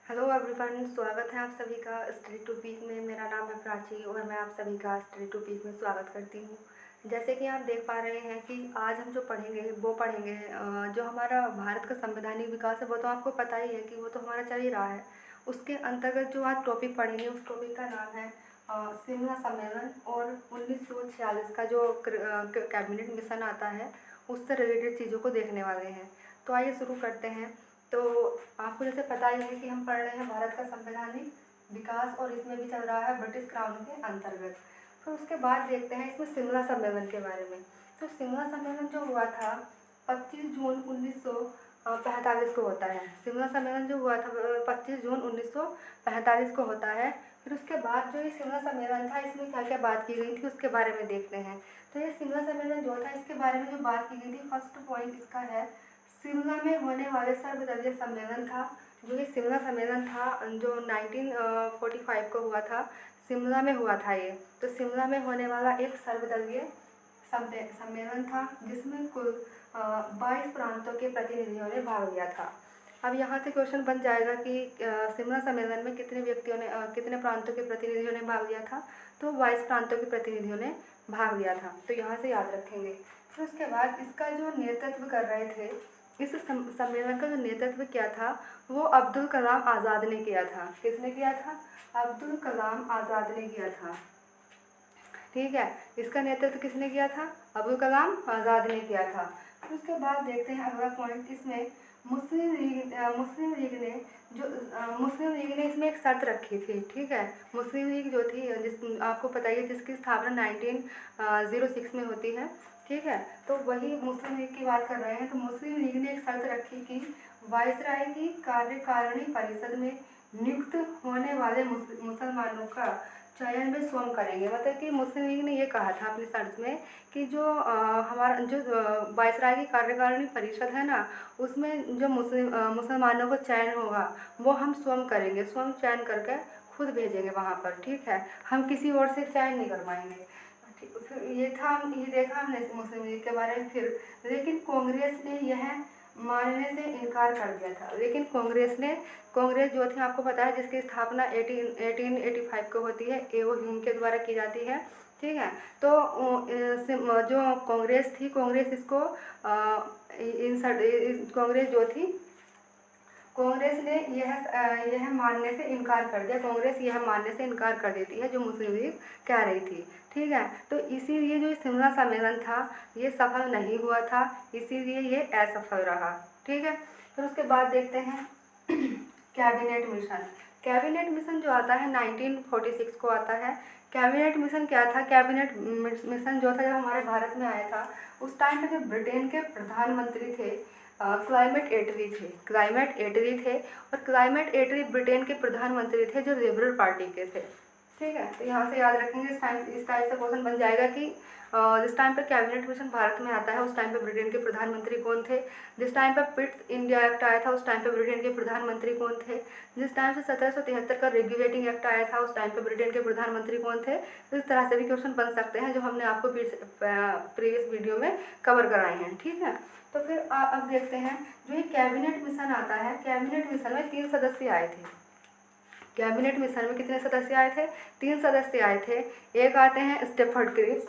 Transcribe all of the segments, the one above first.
Hello everyone, स्वागत है आप सभी का स्टडी टू पीक में। मेरा नाम है प्राची और मैं आप सभी का स्टडी टू पीक में स्वागत करती हूँ। जैसे कि आप देख पा रहे हैं कि आज हम जो पढ़ेंगे वो पढ़ेंगे जो हमारा भारत का संवैधानिक विकास है वो तो आपको पता ही है कि वो तो हमारा चल ही रहा है। उसके अंतर्गत जो आज टॉपिक पढ़ेंगे उस टॉपिक का नाम है शिमला सम्मेलन और 1946 का जो कैबिनेट मिशन आता है उससे रिलेटेड चीज़ों को देखने वाले हैं। तो आइए शुरू करते हैं। तो आपको जैसे पता ही है कि हम पढ़ रहे हैं भारत का संवैधानिक विकास और इसमें भी चल रहा है ब्रिटिश क्राउन के अंतर्गत। तो उसके बाद देखते हैं इसमें शिमला सम्मेलन के बारे में। तो शिमला सम्मेलन जो हुआ था 25 जून 1945 को होता है। शिमला सम्मेलन जो हुआ था 25 जून 1945 को होता है। फिर उसके बाद जो ये शिमला सम्मेलन था इसमें क्या क्या बात की गई थी उसके बारे में देखते हैं। तो ये शिमला सम्मेलन जो था इसके बारे में जो बात की गई थी, फर्स्ट पॉइंट इसका है शिमला में होने वाले सर्वदलीय सम्मेलन था। जो ये शिमला सम्मेलन था जो 1945 को हुआ था, शिमला में हुआ था ये। तो शिमला में होने वाला एक सर्वदलीय सम्मेलन था जिसमें कुल 22 प्रांतों के प्रतिनिधियों ने भाग लिया था। अब यहाँ से क्वेश्चन बन जाएगा कि शिमला सम्मेलन में कितने व्यक्तियों ने कितने प्रांतों के प्रतिनिधियों ने भाग लिया था। तो 22 प्रांतों के प्रतिनिधियों ने भाग लिया था, तो यहाँ से याद रखेंगे। फिर उसके बाद इसका जो नेतृत्व कर रहे थे, इस सम्मेलन का जो नेतृत्व किया था वो अब्दुल कलाम आज़ाद ने किया था। किसने किया था? अब्दुल कलाम आज़ाद ने किया था। ठीक है, इसका नेतृत्व किसने किया था? अब्दुल कलाम आज़ाद ने किया था। फिर उसके बाद देखते हैं अगला पॉइंट। इसमें मुस्लिम लीग ने इसमें एक शर्त रखी थी। ठीक है, मुस्लिम लीग जो थी जिस आपको पता ही है जिसकी स्थापना 1906 में होती है। ठीक है, तो वही मुस्लिम लीग की बात कर रहे हैं। तो मुस्लिम लीग ने एक शर्त रखी कि वायसराय की कार्यकारिणी परिषद में नियुक्त होने वाले मुसलमानों का चयन वे स्वयं करेंगे। मतलब कि मुस्लिम लीग ने ये कहा था अपनी शर्त में कि जो हमारा जो वायसराय की कार्यकारिणी परिषद है ना, उसमें जो मुसलमानों को चयन होगा वो हम स्वयं करेंगे, स्वयं चयन करके खुद भेजेंगे वहाँ पर। ठीक है, हम किसी और से चयन नहीं करवाएंगे। फिर ये देखा हमने मुस्लिम लीग के बारे में। फिर लेकिन कांग्रेस ने यह मानने से इनकार कर दिया था। लेकिन कांग्रेस जो थी आपको पता है जिसकी स्थापना 1885 को होती है, एओ ह्यूम के द्वारा की जाती है। ठीक है, तो जो कांग्रेस थी, कांग्रेस इसको कांग्रेस जो थी कांग्रेस ने यह मानने से इनकार कर दिया। कांग्रेस यह मानने से इनकार कर देती है जो मुस्लिम लीग कह रही थी। ठीक है, तो इसीलिए जो शिमला सम्मेलन था ये सफल नहीं हुआ था, इसीलिए ये असफल रहा। ठीक है, फिर उसके बाद देखते हैं कैबिनेट मिशन। कैबिनेट मिशन जो आता है 1946 को आता है। कैबिनेट मिशन क्या था? कैबिनेट मिशन जो था जब हमारे भारत में आया था उस टाइम पे जो ब्रिटेन के प्रधानमंत्री थे क्लाइमेट एटली थे और क्लाइमेट एटली ब्रिटेन के प्रधानमंत्री थे जो लिबरल पार्टी के थे। ठीक है, तो यहाँ से याद रखेंगे। इस टाइप से क्वेश्चन बन जाएगा कि जिस टाइम पे कैबिनेट मिशन भारत में आता है उस टाइम पे ब्रिटेन के प्रधानमंत्री कौन थे। जिस टाइम पे पिट्स इंडिया एक्ट आया था उस टाइम पे ब्रिटेन के प्रधानमंत्री कौन थे। जिस टाइम से 1773 का रेगुलेटिंग एक्ट आया था उस टाइम पे ब्रिटेन के प्रधानमंत्री कौन थे। तो इस तरह से भी क्वेश्चन बन सकते हैं जो हमने आपको प्रीवियस वीडियो में कवर कराए हैं। ठीक है, तो फिर अब देखते हैं जो ये कैबिनेट मिशन आता है। कैबिनेट मिशन में 3 सदस्य आए थे। कैबिनेट मिशन में कितने सदस्य आए थे? 3 सदस्य आए थे। एक आते हैं स्टेफर्ड क्रिप्स,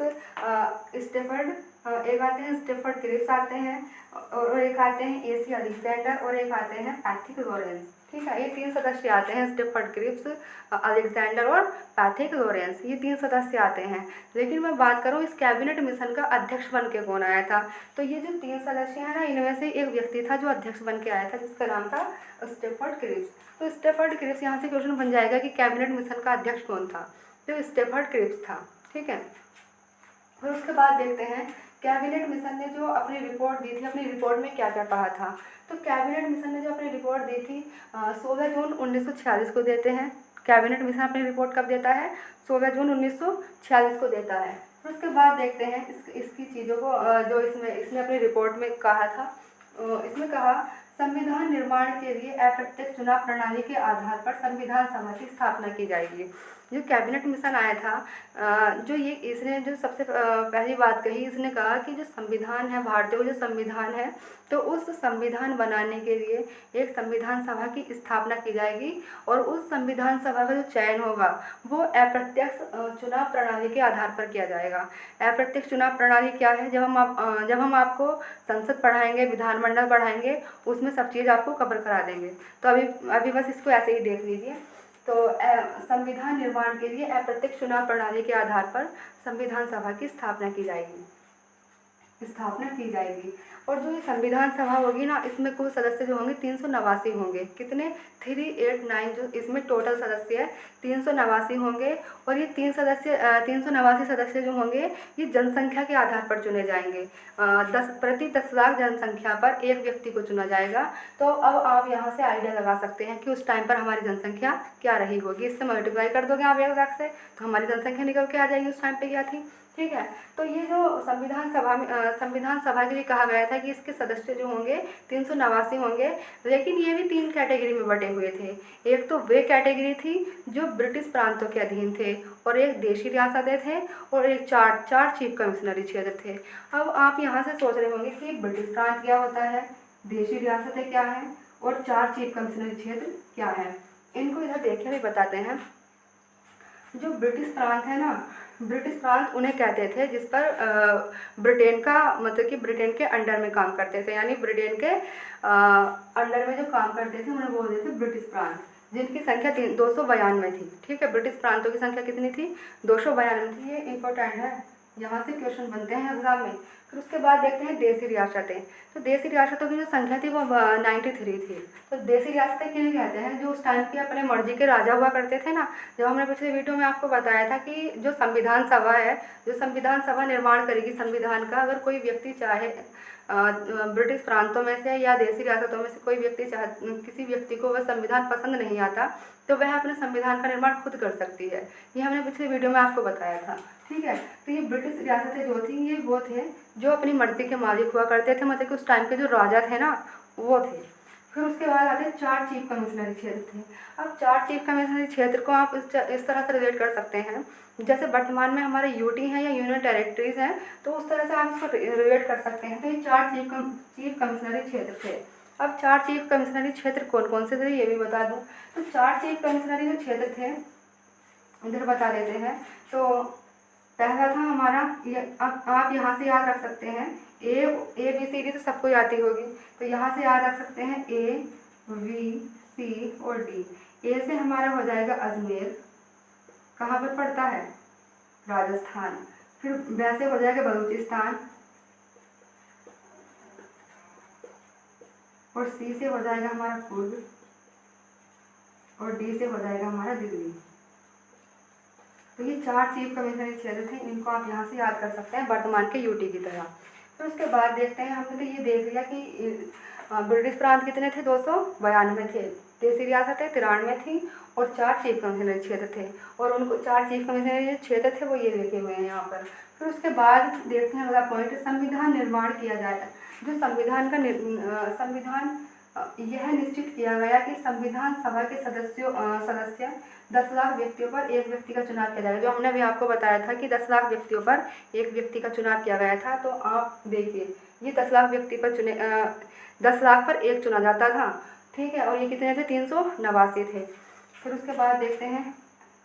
स्टेफर्ड क्रिप्स आते हैं और एक आते हैं एसी अलेक्जेंडर और एक आते हैं पैथिक लॉरेंस। ठीक है, ये 3 सदस्य आते हैं, स्टेफर्ड क्रिप्स, अलेक्जेंडर और पैथिक लॉरेंस, ये 3 सदस्य आते हैं। लेकिन मैं बात करूँ इस कैबिनेट मिशन का अध्यक्ष बन के कौन आया था, तो ये जो 3 सदस्य हैं ना इनमें से एक व्यक्ति था जो अध्यक्ष बन के आया था जिसका नाम था स्टेफर्ड क्रिप्स। तो स्टेफर्ड क्रिप्स, यहाँ से क्वेश्चन बन जाएगा कि कैबिनेट मिशन का अध्यक्ष कौन था, तो स्टेफर्ड क्रिप्स था। ठीक है, फिर उसके बाद देखते हैं कैबिनेट मिशन ने जो अपनी रिपोर्ट दी थी, अपनी रिपोर्ट में क्या क्या कहा था। तो कैबिनेट मिशन ने जो अपनी रिपोर्ट दी थी 16 जून 1946 को देते हैं। कैबिनेट मिशन अपनी रिपोर्ट कब देता है? 16 जून 1946 को देता है। फिर उसके बाद देखते हैं इसकी चीज़ों को जो इसने अपनी रिपोर्ट में कहा था। इसमें कहा संविधान निर्माण के लिए अप्रत्यक्ष चुनाव प्रणाली के आधार पर संविधान सभा की स्थापना की जाएगी। जो कैबिनेट मिशन आया था, जो ये इसने जो सबसे पहली बात कही, इसने कहा कि जो संविधान है, भारतीय जो संविधान है, तो उस संविधान बनाने के लिए एक संविधान सभा की स्थापना की जाएगी और उस संविधान सभा का जो चयन होगा वो अप्रत्यक्ष चुनाव प्रणाली के आधार पर किया जाएगा। अप्रत्यक्ष चुनाव प्रणाली क्या है? जब हम आपको संसद पढ़ाएंगे, विधानमंडल पढ़ाएंगे, उसमें सब चीज़ आपको कवर करा देंगे। तो अभी बस इसको ऐसे ही देख लीजिए। तो संविधान निर्माण के लिए अप्रत्यक्ष चुनाव प्रणाली के आधार पर संविधान सभा की स्थापना की जाएगी। और जो ये संविधान सभा होगी ना, इसमें कुल सदस्य जो होंगे 389 होंगे। कितने? 389 जो इसमें टोटल सदस्य है 389 होंगे। और ये 389 सदस्य जो होंगे ये जनसंख्या के आधार पर चुने जाएंगे। 10 लाख जनसंख्या पर एक व्यक्ति को चुना जाएगा। तो अब आप यहाँ से आइडिया लगा सकते हैं कि उस टाइम पर हमारी जनसंख्या क्या रही होगी। इससे मल्टीप्लाई कर दोगे आप 1 लाख से, तो हमारी जनसंख्या निकल के आ जाएगी उस टाइम पे क्या थी। ठीक है, तो ये जो संविधान सभा के लिए कहा गया था कि इसके सदस्य जो होंगे 389 होंगे। लेकिन ये भी 3 कैटेगरी में बटे हुए थे। एक तो वे कैटेगरी थी जो ब्रिटिश प्रांतों के अधीन थे, और एक देशी रियासतें थे, और एक चार चीफ कमिश्नरी क्षेत्र थे। अब आप यहाँ से सोच रहे होंगे कि ब्रिटिश प्रांत क्या होता है, देशी रियासतें क्या है, और 4 चीफ कमिश्नरी क्षेत्र क्या है। इनको इधर देखिए भी बताते हैं। जो ब्रिटिश प्रांत है ना, ब्रिटिश प्रांत उन्हें कहते थे जिस पर ब्रिटेन का मतलब कि ब्रिटेन के अंडर में काम करते थे, यानी ब्रिटेन के अंडर में जो काम करते थे उन्हें बोलते थे ब्रिटिश प्रांत, जिनकी संख्या 292 थी। ठीक है, ब्रिटिश प्रांतों की संख्या कितनी थी? 292 थी। ये इंपॉर्टेंट है, यहाँ से क्वेश्चन बनते हैं एग्जाम में। फिर उसके बाद देखते हैं देशी रियासतें। तो देशी रियासतों की जो संख्या थी वो 93 थी। तो देशी रियासतें किन्हें कहते हैं? जो उस टाइम के अपने मर्जी के राजा हुआ करते थे ना। जब हमने पिछले वीडियो में आपको बताया था कि जो संविधान सभा है, जो संविधान सभा निर्माण करेगी संविधान का, अगर कोई व्यक्ति चाहे ब्रिटिश प्रांतों में से या देशी रियासतों में से कोई व्यक्ति किसी व्यक्ति को वह संविधान पसंद नहीं आता, तो वह अपने संविधान का निर्माण खुद कर सकती है। ये हमने पिछले वीडियो में आपको बताया था। ठीक है, तो ये ब्रिटिश रियासतें जो थी ये वो थे जो अपनी मर्जी के मालिक हुआ करते थे, मतलब कि उस टाइम के जो राजा थे ना वो थे। फिर उसके बाद आते 4 चीफ कमिश्नरी क्षेत्र थे। अब 4 चीफ कमिश्नरी क्षेत्र को आप इस तरह से रिलेट कर सकते हैं, जैसे वर्तमान में हमारे यूटी हैं या यूनियन टेरिटरीज हैं, तो उस तरह से आप इसको रिलेट कर सकते हैं। तो ये 4 चीफ कमिश्नरी क्षेत्र थे। अब 4 चीफ कमिश्नरी क्षेत्र कौन कौन से थे ये भी बता दूँ। तो 4 चीफ कमिश्नरी जो क्षेत्र थे इधर बता देते हैं। तो पहला था हमारा, आप यहाँ से याद रख सकते हैं, ABCD तो सबको आती होगी, तो यहाँ से याद रख सकते हैं ABCD और D। ए से हमारा हो जाएगा अजमेर, कहाँ पर पड़ता है? राजस्थान। फिर वैसे हो जाएगा बलूचिस्तान, और C से हो जाएगा हमारा कुर्ग, और D से हो जाएगा हमारा दिल्ली। तो ये 4 चीफ कमिश्नरी क्षेत्र थे, इनको आप यहाँ से याद कर सकते हैं वर्तमान के यूटी की तरह। फिर उसके बाद देखते हैं, हमने तो ये देख लिया कि ब्रिटिश प्रांत कितने थे? 292 थे। देशी रियासतें 93 थी, और 4 चीफ कमिश्नरी क्षेत्र थे, और उनको 4 चीफ कमिश्नरी क्षेत्र थे वो ये लिखे हुए हैं यहाँ पर। फिर उसके बाद देखते हैं अगला पॉइंट, संविधान निर्माण किया जाएगा। जो संविधान यह निश्चित किया गया कि संविधान सभा के सदस्य 10 लाख व्यक्तियों पर एक व्यक्ति का चुनाव किया जाएगा। जो हमने भी आपको बताया था कि 10 लाख व्यक्तियों पर एक व्यक्ति का चुनाव किया गया था। तो आप देखिए, ये 10 लाख व्यक्ति पर 10 लाख पर एक चुना जाता था। ठीक है, और ये कितने थे? 389 थे। फिर उसके बाद देखते हैं,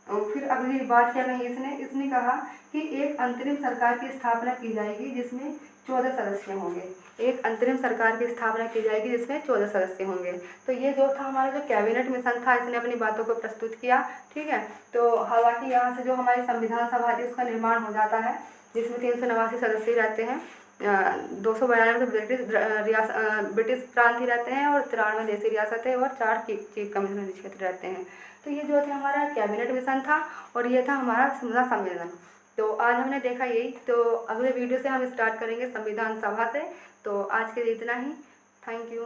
फिर अगली बात क्या कही इसने कहा कि एक अंतरिम सरकार की स्थापना की जाएगी जिसमें 14 सदस्य होंगे। एक अंतरिम सरकार की स्थापना की जाएगी जिसमें 14 सदस्य होंगे। तो ये जो था हमारा जो कैबिनेट मिशन था, इसने अपनी बातों को प्रस्तुत किया। ठीक है, तो हालांकि यहाँ से जो हमारी संविधान सभा थी उसका निर्माण हो जाता है, जिसमें 389 सदस्य रहते हैं। 292 तो ब्रिटिश प्रांत ही रहते हैं, और 93 देशी रियासतें, और 4 चीफ कमिश्नरी क्षेत्र रहते हैं। तो ये जो थे हमारा कैबिनेट मिशन था, और ये था हमारा शिमला सम्मेलन। तो आज हमने देखा यही। तो अगले वीडियो से हम स्टार्ट करेंगे संविधान सभा से। तो आज के लिए इतना ही। Thank you.